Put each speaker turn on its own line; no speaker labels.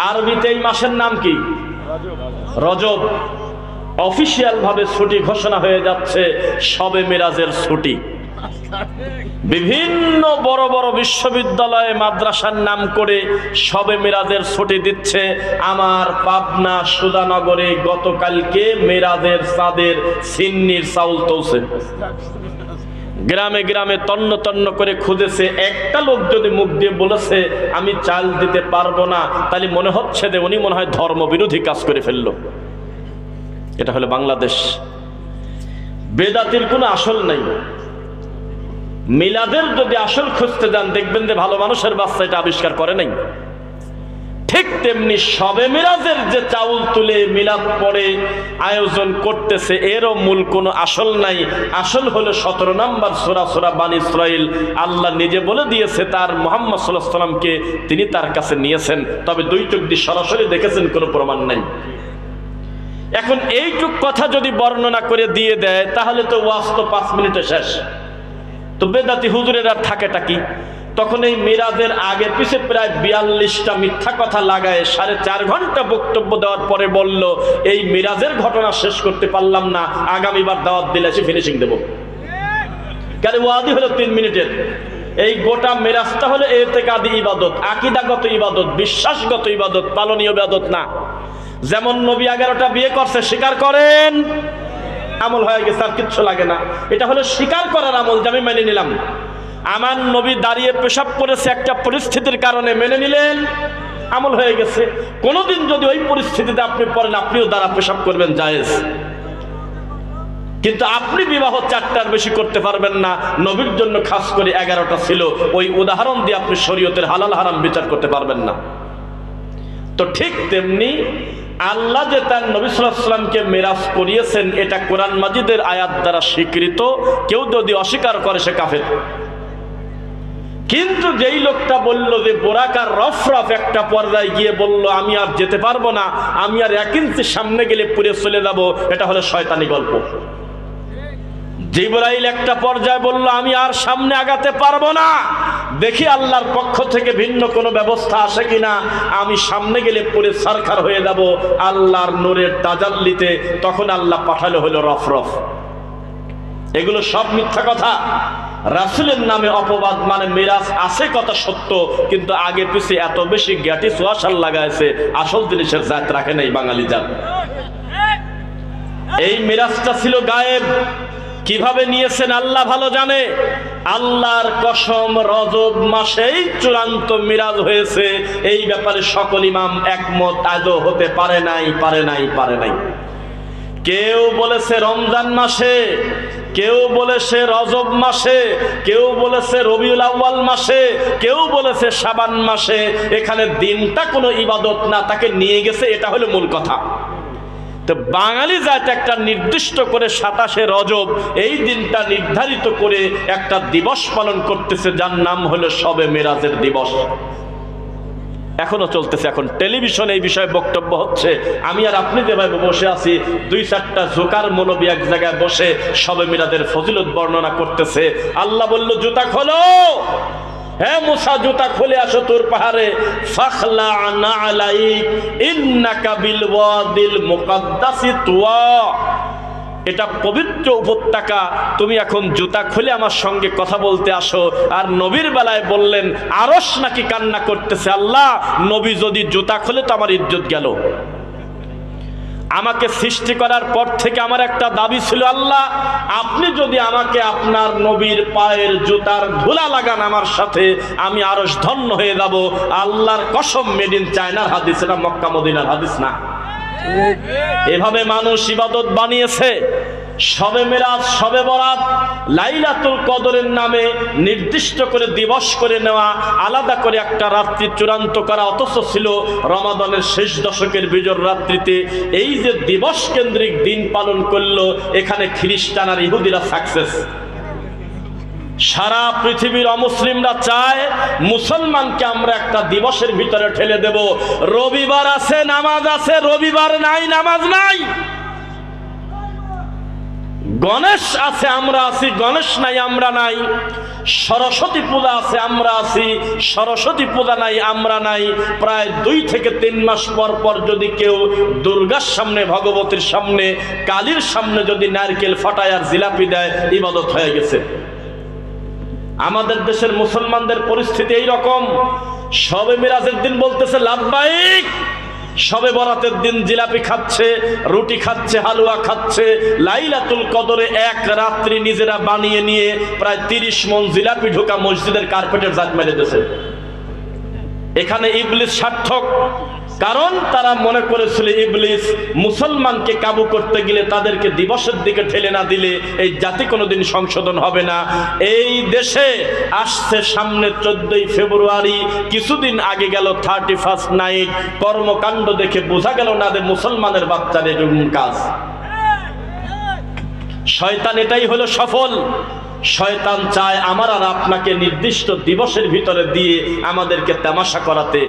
আরবিতে এই মাসের নাম কি? রজব। অফিসিয়াল ভাবে ছুটি ঘোষণা হয়ে যাচ্ছে শবে মিরাজের ছুটি। বিভিন্ন বড় বড় বিশ্ববিদ্যালয়ে মাদ্রাসার নাম করে শবে মিরাজের ছুটি দিচ্ছে। আমার পাবনা সুধানগরে গতকালকে মিরাজের চাঁদের সিন্নির চাউল তুলছে। গ্রামে গ্রামে তন্ন তন্ন করে খুঁজেছে, একটা লোক যদি মুখ দিয়ে বলেছে আমি চাল দিতে পারবো না, তাহলে মনে হচ্ছে যে উনি মনে হয় ধর্ম বিরোধী কাজ করে ফেললো। এটা হলো বাংলাদেশ। বেদাতির কোনো আসল নাই। মিলাদের যদি আসল খুঁজতে যান দেখবেন যে ভালো মানুষের বাচ্চা এটা আবিষ্কার করে নাই। ঠিক তেমনি শবে মিরাজের যে চাউল তুলে মিলাদ পড়ে আয়োজন করতেছে, এরও মূল কোনো আসল নাই। আসল হলো 17 নম্বর সূরা বানী ইসরাইল। আল্লাহ নিজে বলে দিয়েছে তার মুহাম্মদ সাল্লাল্লাহু আলাইহি ওয়াসাল্লামকে তিনি তার কাছে নিয়েছেন, তবে দুই চোখ দিয়ে সরাসরি দেখেছেন, কোনো প্রমাণ নাই। এখন এইটুক কথা যদি বর্ণনা করে দিয়ে দেয় তাহলে তো ওয়াজ তো 5 মিনিটে শেষ। তো বেদাতি হুজুরের আর থাকেটা কি? তখন এই মিরাজের আগে পিছে প্রায় 42টা মিথ্যা কথা লাগায় 4.5 ঘন্টা বক্তব্য দেওয়ার পরে বলল এই মিরাজের ঘটনা শেষ করতে পারলাম না, আগামীবার দাওয়াত দিলে এসে ফিনিশিং দেব। কারণ ওয়াদি হলো 3 মিনিটের। এই গোটা মিরাজটা হলো ইতিকাদি ইবাদত, আকীদাগত ইবাদত, বিশ্বাসগত ইবাদত, পালনীয় ইবাদত না। যেমন নবী 11টা বিয়ে করছে, স্বীকার করেন, আমল হয়ে গেছে, আর কিচ্ছু লাগে না। এটা হলো স্বীকার করার আমল, যে আমি মেনে নিলাম। আমার নবী দাঁড়িয়ে পেশাব করেছে একটা পরিস্থিতির কারণে, মেনে নিলেন, আমল হয়ে গেছে। কোনোদিন যদি ওই পরিস্থিতিতে আপনি পড়েন, আপনিও দ্বারা পেশাব করবেন, জায়েজ। কিন্তু আপনি বিবাহ 4টার বেশি করতে পারবেন না, নবীর জন্য খাস করে 11টা ছিল। ওই উদাহরণ দিয়ে আপনি শরীয়তের হালাল হারাম বিচার করতে পারবেন না। তো ঠিক তেমনি আল্লাহ যে তার নবী সাল্লাল্লাহু আলাইহি ওয়াসাল্লামকে মিরাজ করিয়েছেন, এটা কোরআন মাজিদের আয়াত দ্বারা স্বীকৃত। কেউ যদি অস্বীকার করে সে কাফের। কিন্তু যেই লোকটা বলল যে বোরাকার রফরফ একটা পর্যায়ে গিয়ে বলল আমি আর যেতে পারবো না, আমি আর 1 ইঞ্চি সামনে গেলে পুড়ে চলে যাব, এটা হলো শয়তানি গল্প। জিবরাইল একটা পর্যায়ে বলল আমি আর সামনে আগাতে পারবো না, দেখি আল্লাহর পক্ষ থেকে ভিন্ন কোনো ব্যবস্থা আসে কিনা, আমি সামনে গেলে পুরে সরকার হয়ে যাব আল্লাহর নূরের তাজাল্লিতে। তখন আল্লাহ পাঠালো হলো রফরফ। এগুলো সব মিথ্যা কথা। রাসূলের নামে অপবাদ, মানে মিরাজ আছে কথা সত্য, কিন্তু আগে পিছে এত বেশি গ্যাটি সোয়াশাল লাগাইছে, আসল জিনিসের জাত রাখে নাই বাঙালি জাত। এই মিরাজটা ছিল গায়েব। কিভাবে নিয়েছেন আল্লাহ ভালো জানে। আল্লাহর কসম, রজব মাসেই চূড়ান্ত মিরাজ হয়েছে, এই ব্যাপারে সকল ইমাম একমত আজও হতে পারে নাই। কেউ বলেছে রমজান মাসে, কেউ বলেছে রজব মাসে, কেউ বলেছে রবিউল আউয়াল মাসে, কেউ বলেছে শাবান মাসে। এখানে দিনটা কোনো ইবাদত না, তাকে নিয়ে গেছে, এটা হলো মূল কথা। তো বাঙালি জাত একটা নির্দিষ্ট করে 27শে রজব এই দিনটা নির্ধারিত করে একটা দিবস পালন করতেছে, যার নাম হলো শবে মিরাজের দিবস। এখনো চলতেছে। এখন টেলিভিশনে এই বিষয়ে বক্তব্য হচ্ছে। আমি আর আপনি যেভাবে বসে আছি, 2-4টা জোকার মৌলবী এক জায়গায় বসে শবে মিরাজের ফজিলত বর্ণনা করতেছে। আল্লাহ বলল জুতা খোলো, হ্যাঁ মুসা জুতা খুলে আসো তোর পাহাড়ে, ফাখলা নালাইক ইন্নাকা বিল ওয়াদিল মুকাদ্দাসি তুয়া। এটা পবিত্র উপত্যকা, তুমি এখন জুতা খুলে আমার সঙ্গে কথা বলতে আসো। আর নবীর বেলায় বললেন আরশ নাকি কান্না করতেছে, আল্লাহ নবী যদি জুতা খুলে তো আমার ইজ্জত গেল। আমাকে সৃষ্টি করার পর থেকে আমার একটা দাবি ছিল, আল্লাহ আপনি যদি আমাকে আপনার নবীর পায়ের জুতার ধুলা লাগান আমার সাথে, আমি আরশ ধন্য হয়ে যাব। আল্লাহর কসম, মেড ইন চায়নার হাদিস, এটা মক্কা মদিনার হাদিস না। এভাবে মানুষ ইবাদত বানিয়েছে। শবে মিরাজ, শবে বরাত, লাইলাতুল কদরের নামে নির্দিষ্ট করে দিবস করে নেওয়া, আলাদা করে একটা রাত্রি চূড়ান্ত করা, অথচ ছিল রমাদানের শেষ দশকের বিজোড় রাত্রিতে। এই যে দিবস কেন্দ্রিক দিন পালন করলো, এখানে খ্রিস্টান আর ইহুদিরা সাকসেস। সারা পৃথিবীর অমুসলিমরা চায় মুসলমানকে আমরা একটা দিবসের ভিতরে ঠেলে দেব। রবিবার আছে নামাজ আছে, রবিবার নাই নামাজ নাই। গণেশ আছে আমরা আছি, গণেশ নাই আমরা নাই। সরস্বতী পূজা আছে আমরা আছি, সরস্বতী পূজা নাই আমরা নাই। প্রায় 2 থেকে 3 মাস পর পর যদি কেউ দুর্গার সামনে, ভগবতীর সামনে, কালীর সামনে যদি নারকেল ফাটায় আর জিলাপি দেয়, ইবাদত হয়ে গেছে। আমাদের দেশের মুসলমানদের পরিস্থিতি এই রকম। শবে মিরাজের দিন বলতেছে লাব্বাইক, শবে বরাতের দিন জিলাপি খাচ্ছে, রুটি খাচ্ছে, হালুয়া খাচ্ছে। লাইলাতুল কদরে এক রাত্রি নিজেরা বানিয়ে নিয়ে প্রায় 30 মণ জিলাপি ঢোকা মসজিদের কার্পেটের জাত মেরে দিয়েছে। এখানে ইবলিস সার্থক, কারণ তারা মনে করেছিল ইবলিস মুসলমানকে কাবু করতে গেলে তাদেরকে দিবসের দিকে ঠেলে না দিলে এই জাতি কোনোদিন সংশোধন হবে না। এই দেশে আসছে সামনে 14ই ফেব্রুয়ারি, কিছুদিন আগে গেল 31st নাইট। কর্মকাণ্ড দেখে বোঝা গেল না যে মুসলমানের বাচ্চার এরকম কাজ। শয়তান এটাই হলো সফল। শয়তান চায় আমার আর আপনাকে নির্দিষ্ট দিবসের ভিতরে দিয়ে আমাদেরকে তামাশা করাতে।